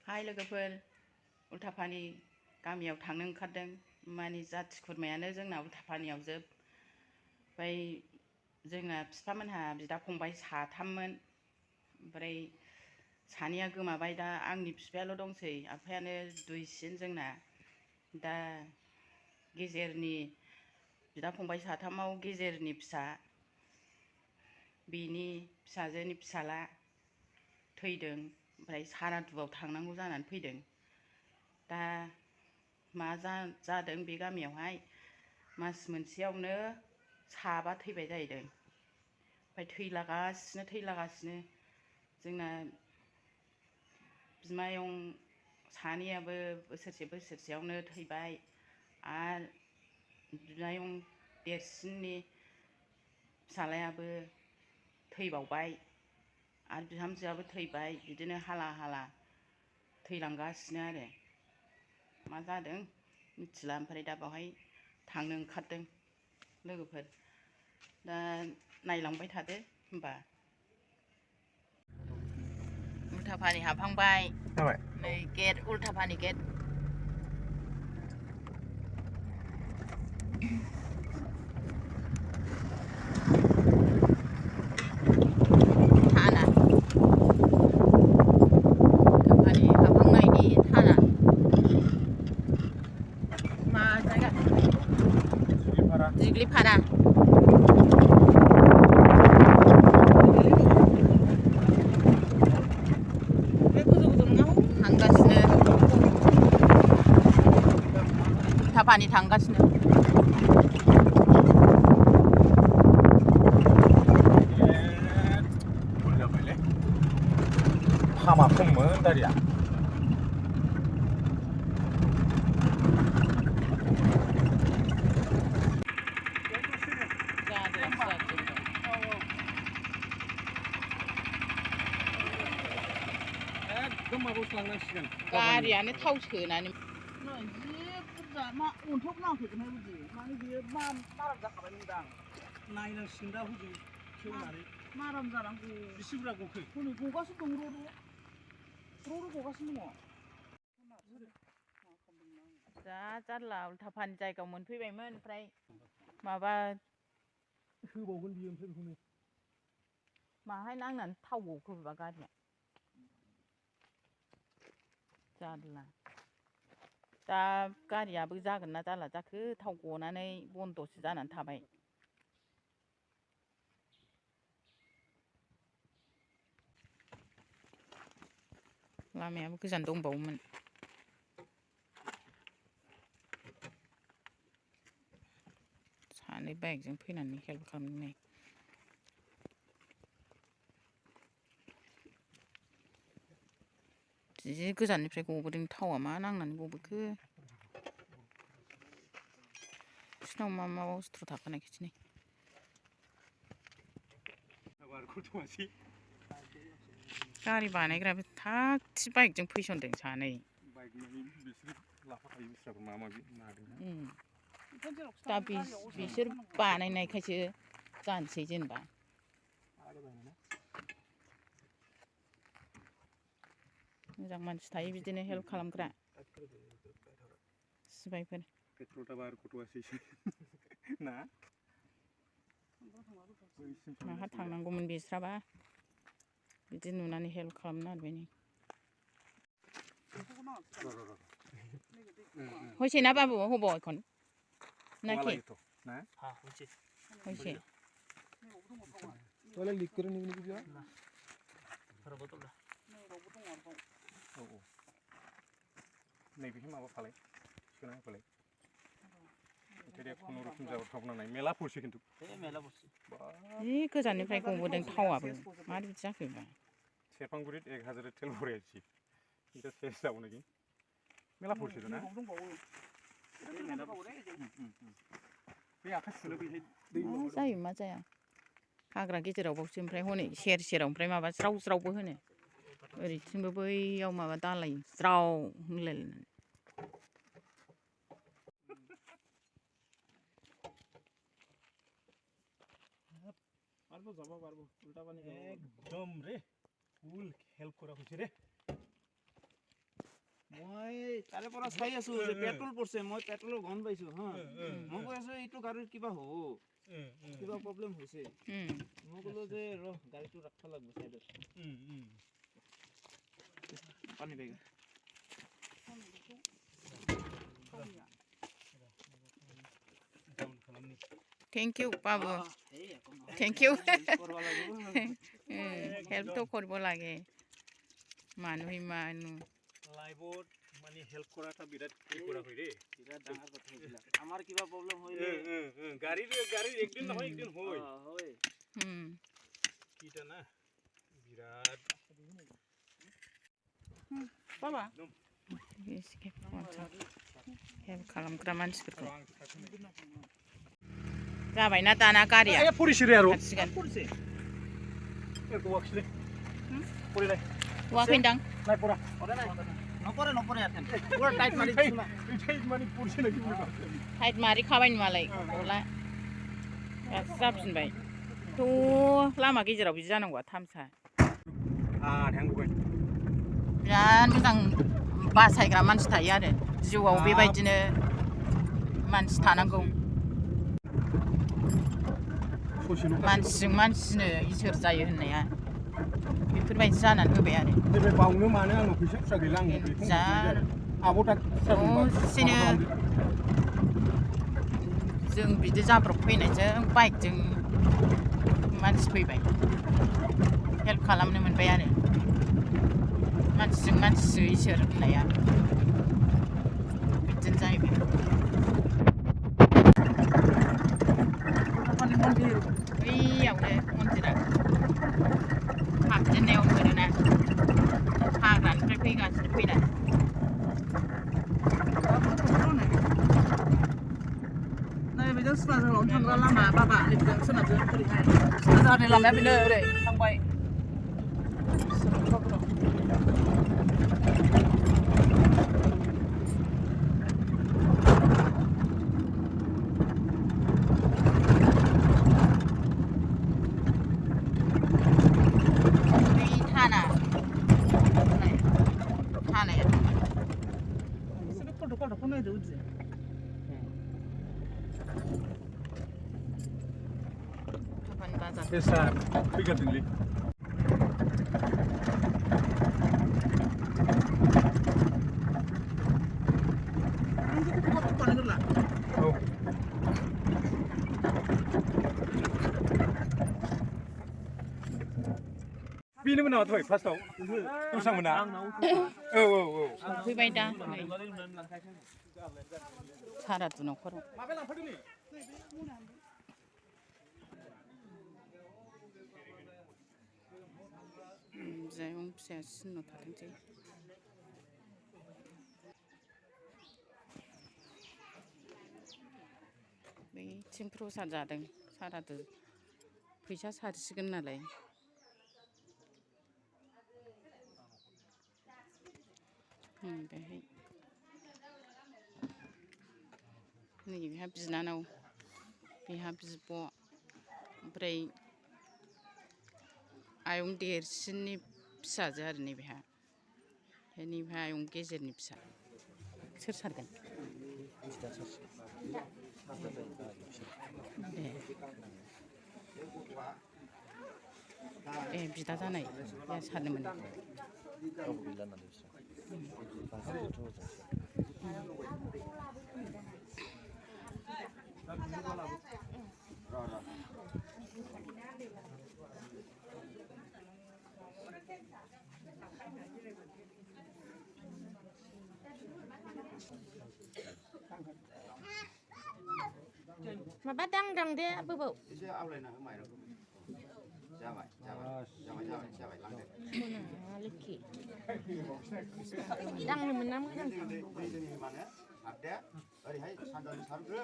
हाय लोगोफोर, उल्टापानि गामियाव थांनो ओंखारदों। माने जाथि खुरमायानो जोंना उल्टापानियाव जोब। ओमफ्राय जोंना बिफामोनहा बिदा फंबाय साथाममोन। ओमफ्राय सानैया गोमाबाय, दा आंनि बिफायाल' दंसै। आफायानो दुइसिन जोंना। दा गेजेरनि बिदा फंबाय साथामाव गेजेरनि फिसा, बिनि फिसाजोनि फिसाला थैदों। ओमफ्राय सारादुआव थांनांगौ जानानै फैदों। दा मा जादों बे गामियावहाय मास मोनसेयावनो साबा थैबाय जाहैदों। ओमफ्राय थैलागासिनो जोंना बिमायं सानैयाबो बोसोरसेयावनो थैबाय। आरो बिमायं देरसिननि फिसालायाबो थैबावबाय, आरो बिहामजोआबो थैबाय। बिदिनो हाला थैलांगासिनो आरो मा जादों मिथिला। ओमफ्राय दा बावहाय थांनो ओंखारदों लोगोफोर। दा नायलांबाय थादो होमबा। उल्टापानि हाबहांबाय, नै गेट, उल्टापानि गेट। Diglipara. थांगासिनो उल्टापानि थांगासिनो। हामा खममोन गारिया। गारियानो थाव सोनानै नायनांसिगोन दा हजों खेवनानै माराम जानांगौ। बेसे बुरजा गखो? हनै गगासिनो दं, र' गगासिनो दङ। जा जारला, उल्टापानि जायगायाव मोनफैबायमोन। ओमफ्राय माबा होबावगोन बियो, ओमफ्राय बेखौनो माहाय नांनानै थाव गखो बेबा गारिया। जारला, दा गारियाबो जागोन ना जाला जाखो, थाव गनानै बन्दसो जानानै थाबाय। लामायाबो गोजान दंबावोमोन। सानै बाइकजों फैनानै हेल्प खालामनाय। जि गोजाननिफ्राय गबोदों थावआ, मा नांनानै गबोखो। बिसिनाव मा बुस्थु थाखानाय खिथिनै। गारि बानायग्राबो थाग थि बाइकजों फैसनदों सानै। दा बिसोर बानायनायखायसो जानोसै जेनेबा। मोजां मानसि थायो बिदिनो हेल्प खालामग्रा सिबायफोर। माहा थांनांगौमोन बिस्राबा, बिदि नुनानै हेल्प खालामना होबाय नै। হৈছে না বাবু, হ'ব এখন নাকি? হৈছে। जि गोजाननिफ्राय गबोदों थावआबो, मारै बिदि जाखो बेबा। सेरफांगुरित 1000 तेल भरायছি এটা শেষ যাব নাকি মেলা পড়ছিল না बे आखाइ सुनो बैहाय दै जायो मा जाया हाग्रा गेजेरावबावसो। ओमफ्राय हनै सेराव ओमफ्राय माबा ज्रावबो होनो ओरैथिंबो बैयाव माबा दालाय ज्राव होनलायलायनानै। एकदम रे फुल हेल्प करा হইছে रे। মই তাৰে পৰা চাই আছো যে পেট্ৰল পৰছে মই পেট্ৰলৰ গন্ধ পাইছো হা মই কৈ আছো এইটো গাড়ীৰ কিবা হ'ব কিবা প্ৰব্লেম হৈছে মই ক'লো যে ৰহ গাড়ীটো ৰাখবা লাগব সাইডত পানী বেগ Thank you, Babu. Thank you. Help to korbo lage. Manui manu. লাইভত মানে হেল্প কৰাটা বিৰাট কি কৰা হয় ৰে বিৰাট ডাঙৰ কথা হৈছিল আমাৰ কিবা প্ৰব্লেম হইলে গাড়ীৰ একদিন নহয় একদিন হয় হয় কিটা না বিৰাট Baba. Help खालामग्रा मानसिफोरखौ जाबायना दाना गारिया ए पुरिसिरे आरो सिगां पुरिसे एखौ वाखिले पुरिलाय वाखैदां नाय पुरा नपरे आथेन पुरा टाइट मारि दिसुना टाइट मारि पुरिसे नाखि बुङो टाइट मारि खाबायनि मालाय गला जाफिनबाय थ' लामा गेजेराव बिदि जानांगौ थामसा थांबाय बिराद मोजां बासायग्रा मानसि थायो आरो जिउआव बेबायदिनो मानसि थानांगौ मानसिजों मानसिनो इसोर जायो होननाया बेफोरबायदि जानानै होबाय आरो बे बावनो मानो आंनाव फैसा खुस्रा गैला आं आब'टा दसेनो जों बिदि जाब्रब फैनायजों बाइकजों मानसि फैबाय हेल्प खालामनो मोनबाय आरो मानसिजों मानसिसो इसोर होननाया बिदिनो जाहैबाय बैयावनो मन्दिरा हाबजेननायाव मोनोना हाग्रानिफ्राय फैगासिनो फैनानै बेजों सिमाजों थांग्रा लामा बाबा नैबेजों सोनाबजों ओरैहाय सिमाजारनि लामाया बेनो ओरै थांबाय Esa fíjate Bini mana tuh? Pas tau? Usah mana? फैबाय दा saradu न'खराव जायं फिसाया सिनाव थाथोंसै बैथिं प्रसाद जादों सारादु फैसा सारसिगोन नालाय बेहाय नै बेहा बिनानाव बेहा बिब' ओमफ्राय आयं देरसिननि फिसाजो आरो नैबेहा नैबेहा आयं गेजेरनि फिसा सोर सारगोन ए बिदा जानाय या सारनो मोनो माबा tangdwng deh bobau leki dang menam kan ada ओरैहाय सानजानि सारदो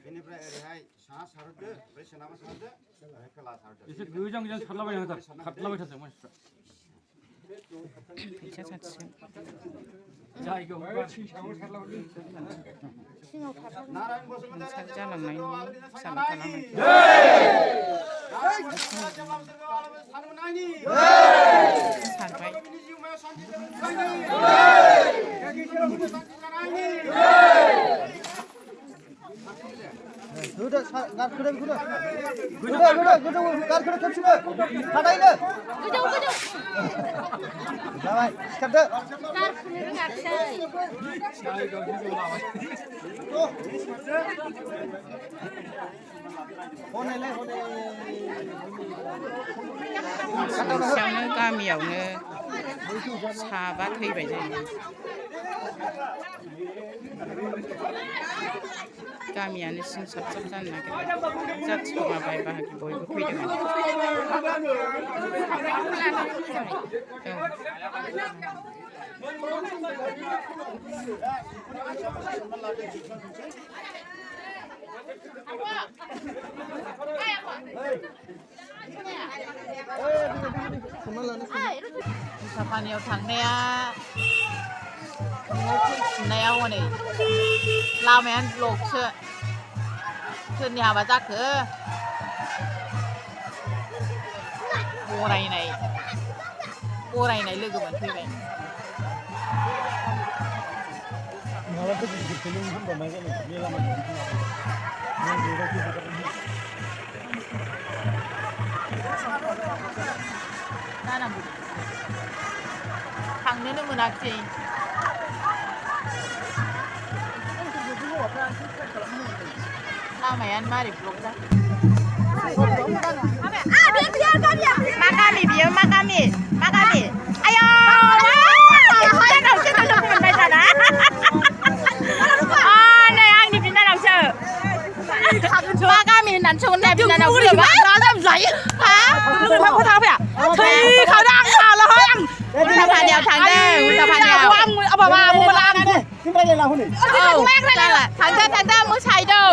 बेनिफ्राय ओरैहाय साहा सारदो ओमफ्राय सोनाबा सारदो ओमफ्राय खोला सारदो एसे गोजां गोजां सारलाबाय खारलाबाय थादों मानसिफ्रा फैसा सारसिगोन जायगायाव सिङाव सारलाबाय सिङाव नारायण बसुमतारी जालांनायनि फिसाला खालामो सारबाय Udah, gar kuda kuda. Kuda gar kuda kapsina. Kadaina. Gujau. Baik, siap dah. Gar kuda ngat sai. Sangsयावनो गामियावनो साबा थैबाय जों गामियानो सिं साबसाब जानो नागिरबाय जाथि खुरमा बाय बाहागि बयबो फैदोंमोन Ultapaniयाव थांनाया फैफिननायाव हनै लामायानो ब्लकसो सोरनि हाबा जाखो बरायनाय लोगो मोनफैबाय जानांगौ थांनोनो मोनाखिसै लामायानो मारै ब्लक जाखो मा गामि बियो मा गामि आयौ बिनानावसो लोगो मोनबाय दाना नै आंनि बिनानावसो मा गामि होननानै सोंहरनाया बिनानाव Ultapaniयाव थांदों Ultapaniयाव थांदों मोसाहैदों